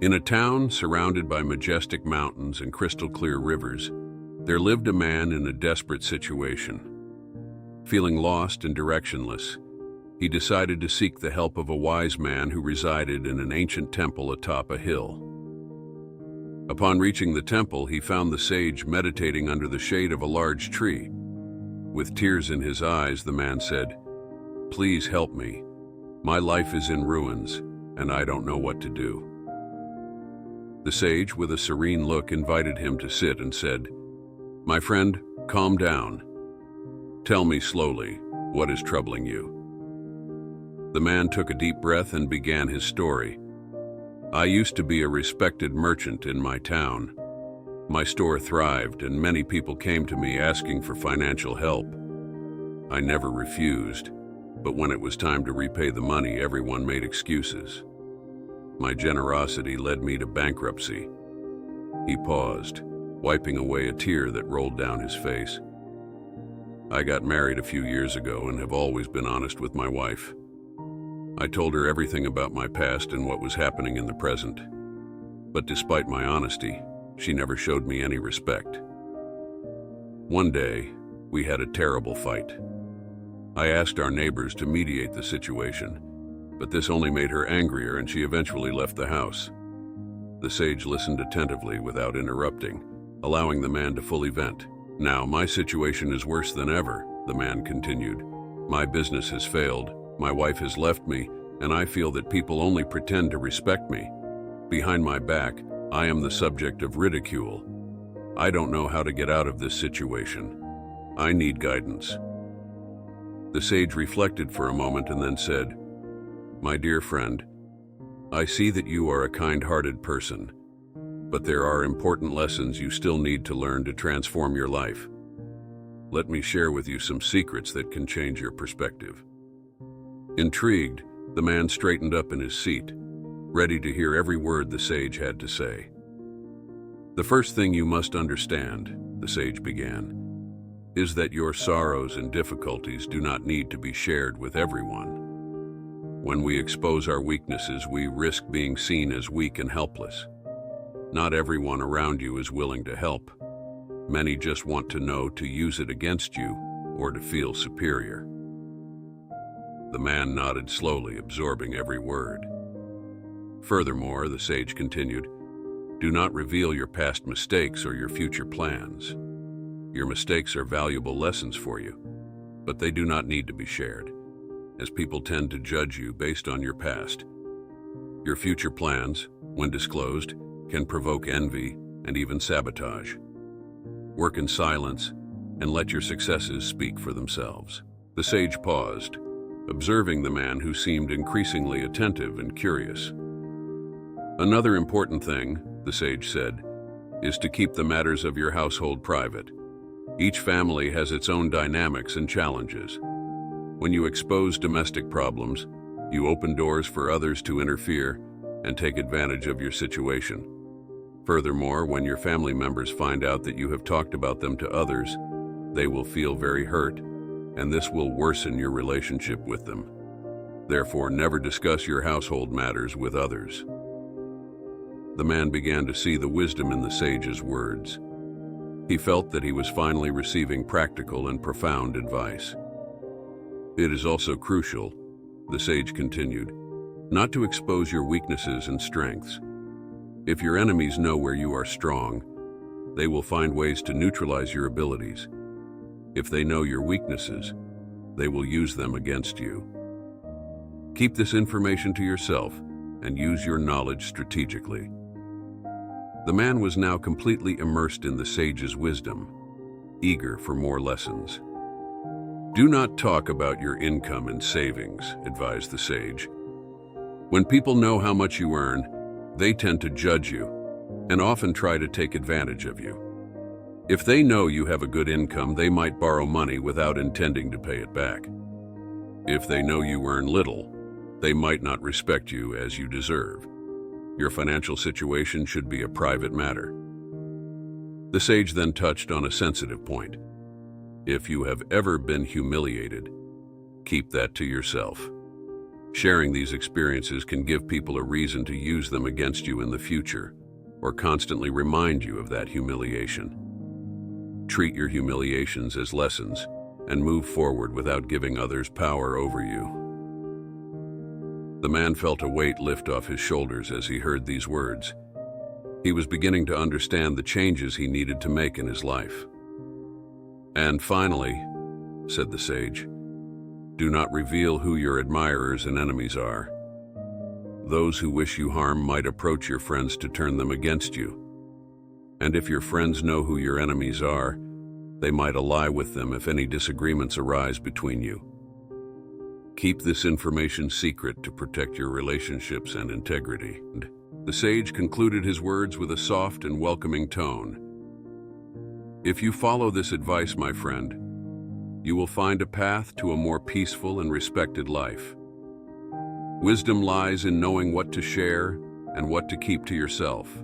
In a town surrounded by majestic mountains and crystal-clear rivers, there lived a man in a desperate situation. Feeling lost and directionless, he decided to seek the help of a wise man who resided in an ancient temple atop a hill. Upon reaching the temple, he found the sage meditating under the shade of a large tree. With tears in his eyes, the man said, "Please help me. My life is in ruins, and I don't know what to do." The sage, with a serene look, invited him to sit and said, "My friend, calm down. Tell me slowly, what is troubling you?" The man took a deep breath and began his story. "I used to be a respected merchant in my town. My store thrived, and many people came to me asking for financial help. I never refused, but when it was time to repay the money, everyone made excuses. My generosity led me to bankruptcy." He paused, wiping away a tear that rolled down his face. "I got married a few years ago and have always been honest with my wife. I told her everything about my past and what was happening in the present. But despite my honesty, she never showed me any respect. One day, we had a terrible fight. I asked our neighbors to mediate the situation, but this only made her angrier and she eventually left the house." The sage listened attentively without interrupting, allowing the man to fully vent. "Now, my situation is worse than ever," the man continued. "My business has failed, my wife has left me, and I feel that people only pretend to respect me. Behind my back, I am the subject of ridicule. I don't know how to get out of this situation. I need guidance." The sage reflected for a moment and then said, "My dear friend, I see that you are a kind-hearted person, but there are important lessons you still need to learn to transform your life. Let me share with you some secrets that can change your perspective." Intrigued, the man straightened up in his seat, ready to hear every word the sage had to say. "The first thing you must understand," the sage began, "is that your sorrows and difficulties do not need to be shared with everyone. When we expose our weaknesses, we risk being seen as weak and helpless. Not everyone around you is willing to help. Many just want to know to use it against you or to feel superior." The man nodded slowly, absorbing every word. "Furthermore," the sage continued, "do not reveal your past mistakes or your future plans. Your mistakes are valuable lessons for you, but they do not need to be shared, as people tend to judge you based on your past. Your future plans, when disclosed, can provoke envy and even sabotage. Work in silence and let your successes speak for themselves." The sage paused, observing the man, who seemed increasingly attentive and curious. "Another important thing," the sage said, "is to keep the matters of your household private. Each family has its own dynamics and challenges. When you expose domestic problems, you open doors for others to interfere and take advantage of your situation. Furthermore, when your family members find out that you have talked about them to others, they will feel very hurt, and this will worsen your relationship with them. Therefore, never discuss your household matters with others." The man began to see the wisdom in the sage's words. He felt that he was finally receiving practical and profound advice. "It is also crucial," the sage continued, "not to expose your weaknesses and strengths. If your enemies know where you are strong, they will find ways to neutralize your abilities. If they know your weaknesses, they will use them against you. Keep this information to yourself and use your knowledge strategically." The man was now completely immersed in the sage's wisdom, eager for more lessons. "Do not talk about your income and savings," advised the sage. "When people know how much you earn, they tend to judge you and often try to take advantage of you. If they know you have a good income, they might borrow money without intending to pay it back. If they know you earn little, they might not respect you as you deserve. Your financial situation should be a private matter." The sage then touched on a sensitive point. "If you have ever been humiliated, keep that to yourself. Sharing these experiences can give people a reason to use them against you in the future, or constantly remind you of that humiliation. Treat your humiliations as lessons and move forward without giving others power over you. The man felt a weight lift off his shoulders as he heard these words. He was beginning to understand the changes he needed to make in his life. "And finally," said the sage, "do not reveal who your admirers and enemies are. Those who wish you harm might approach your friends to turn them against you. And if your friends know who your enemies are, they might ally with them if any disagreements arise between you. Keep this information secret to protect your relationships and integrity." The sage concluded his words with a soft and welcoming tone. "If you follow this advice, my friend, you will find a path to a more peaceful and respected life. Wisdom lies in knowing what to share and what to keep to yourself.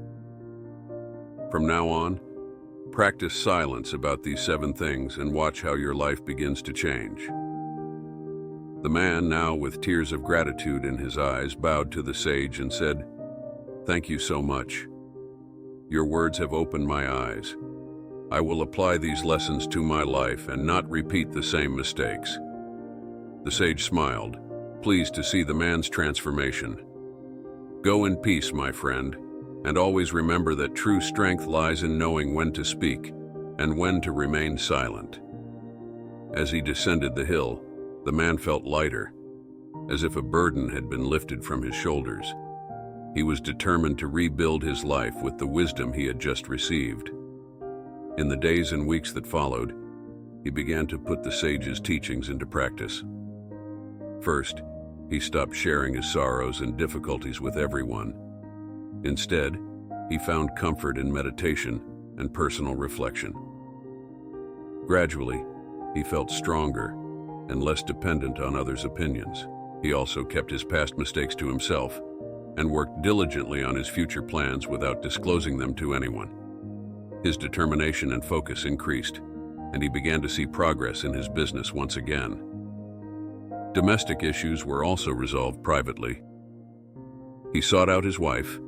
From now on, practice silence about these 7 things and watch how your life begins to change." The man, now with tears of gratitude in his eyes, bowed to the sage and said, "Thank you so much. Your words have opened my eyes. I will apply these lessons to my life and not repeat the same mistakes." The sage smiled, pleased to see the man's transformation. "Go in peace, my friend, and always remember that true strength lies in knowing when to speak and when to remain silent." As he descended the hill, the man felt lighter, as if a burden had been lifted from his shoulders. He was determined to rebuild his life with the wisdom he had just received. In the days and weeks that followed, he began to put the sage's teachings into practice. First, he stopped sharing his sorrows and difficulties with everyone. Instead, he found comfort in meditation and personal reflection. Gradually, he felt stronger and less dependent on others' opinions. He also kept his past mistakes to himself and worked diligently on his future plans without disclosing them to anyone. His determination and focus increased, and he began to see progress in his business once again. Domestic issues were also resolved privately. He sought out his wife,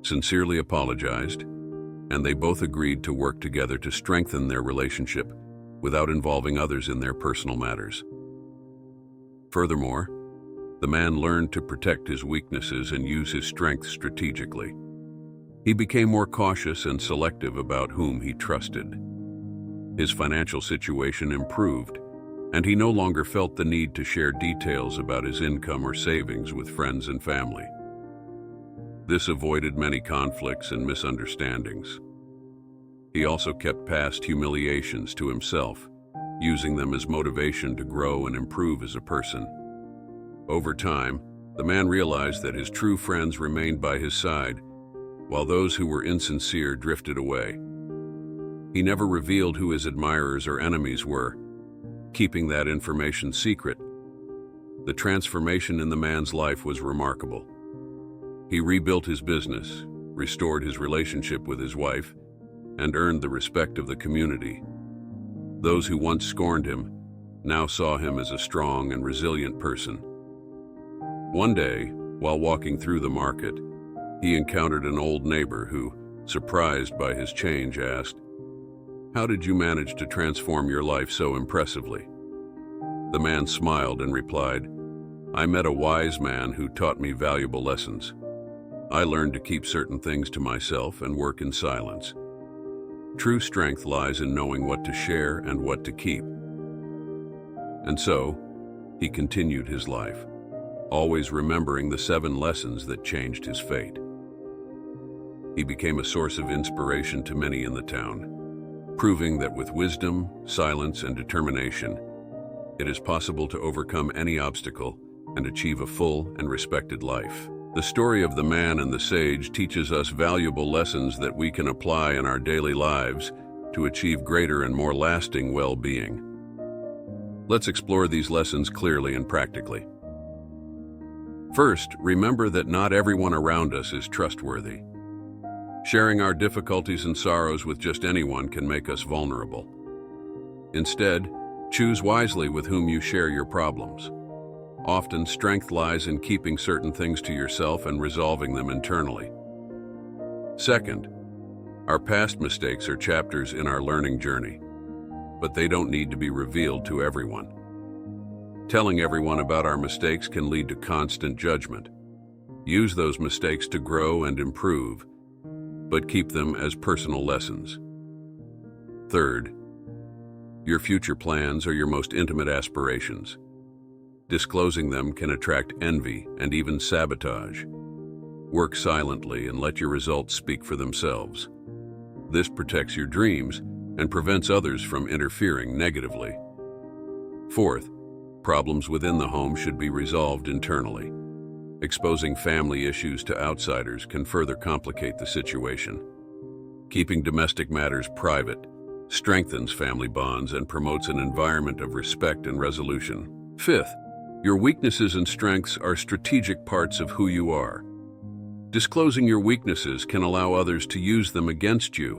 sincerely apologized, and they both agreed to work together to strengthen their relationship without involving others in their personal matters. Furthermore, the man learned to protect his weaknesses and use his strengths strategically. He became more cautious and selective about whom he trusted. His financial situation improved, and he no longer felt the need to share details about his income or savings with friends and family. This avoided many conflicts and misunderstandings. He also kept past humiliations to himself, using them as motivation to grow and improve as a person. Over time, the man realized that his true friends remained by his side, while those who were insincere drifted away. He never revealed who his admirers or enemies were, keeping that information secret. The transformation in the man's life was remarkable. He rebuilt his business, restored his relationship with his wife, and earned the respect of the community. Those who once scorned him now saw him as a strong and resilient person. One day, while walking through the market, he encountered an old neighbor who, surprised by his change, asked, "How did you manage to transform your life so impressively?" The man smiled and replied, "I met a wise man who taught me valuable lessons. I learned to keep certain things to myself and work in silence. True strength lies in knowing what to share and what to keep." And so, he continued his life, always remembering the 7 lessons that changed his fate. He became a source of inspiration to many in the town, proving that with wisdom, silence, and determination, it is possible to overcome any obstacle and achieve a full and respected life. The story of the man and the sage teaches us valuable lessons that we can apply in our daily lives to achieve greater and more lasting well-being. Let's explore these lessons clearly and practically. First, remember that not everyone around us is trustworthy. Sharing our difficulties and sorrows with just anyone can make us vulnerable. Instead, choose wisely with whom you share your problems. Often, strength lies in keeping certain things to yourself and resolving them internally. Second, our past mistakes are chapters in our learning journey, but they don't need to be revealed to everyone. Telling everyone about our mistakes can lead to constant judgment. Use those mistakes to grow and improve, but keep them as personal lessons. Third, your future plans are your most intimate aspirations. Disclosing them can attract envy and even sabotage. Work silently and let your results speak for themselves. This protects your dreams and prevents others from interfering negatively. Fourth, problems within the home should be resolved internally. Exposing family issues to outsiders can further complicate the situation. Keeping domestic matters private strengthens family bonds and promotes an environment of respect and resolution. Fifth, your weaknesses and strengths are strategic parts of who you are. Disclosing your weaknesses can allow others to use them against you,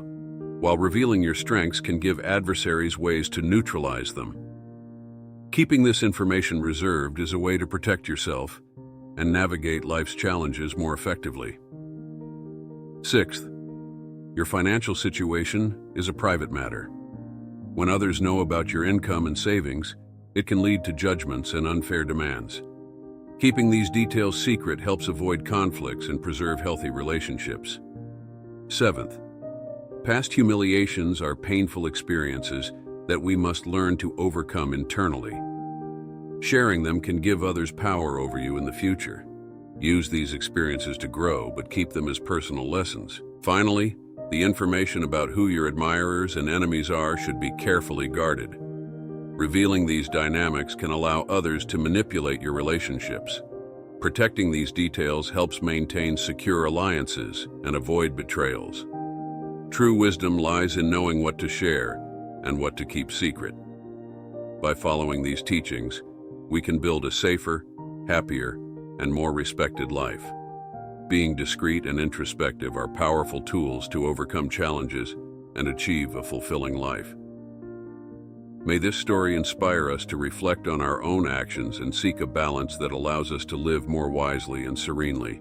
while revealing your strengths can give adversaries ways to neutralize them. Keeping this information reserved is a way to protect yourself and navigate life's challenges more effectively. Sixth, your financial situation is a private matter. When others know about your income and savings, it can lead to judgments and unfair demands. Keeping these details secret helps avoid conflicts and preserve healthy relationships. Seventh, past humiliations are painful experiences that we must learn to overcome internally. Sharing them can give others power over you in the future. Use these experiences to grow, but keep them as personal lessons. Finally, the information about who your admirers and enemies are should be carefully guarded. Revealing these dynamics can allow others to manipulate your relationships. Protecting these details helps maintain secure alliances and avoid betrayals. True wisdom lies in knowing what to share and what to keep secret. By following these teachings, we can build a safer, happier, and more respected life. Being discreet and introspective are powerful tools to overcome challenges and achieve a fulfilling life. May this story inspire us to reflect on our own actions and seek a balance that allows us to live more wisely and serenely.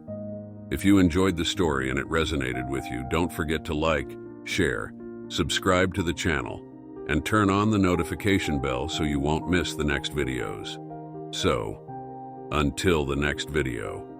If you enjoyed the story and it resonated with you, don't forget to like, share, subscribe to the channel, and turn on the notification bell so you won't miss the next videos. So, until the next video.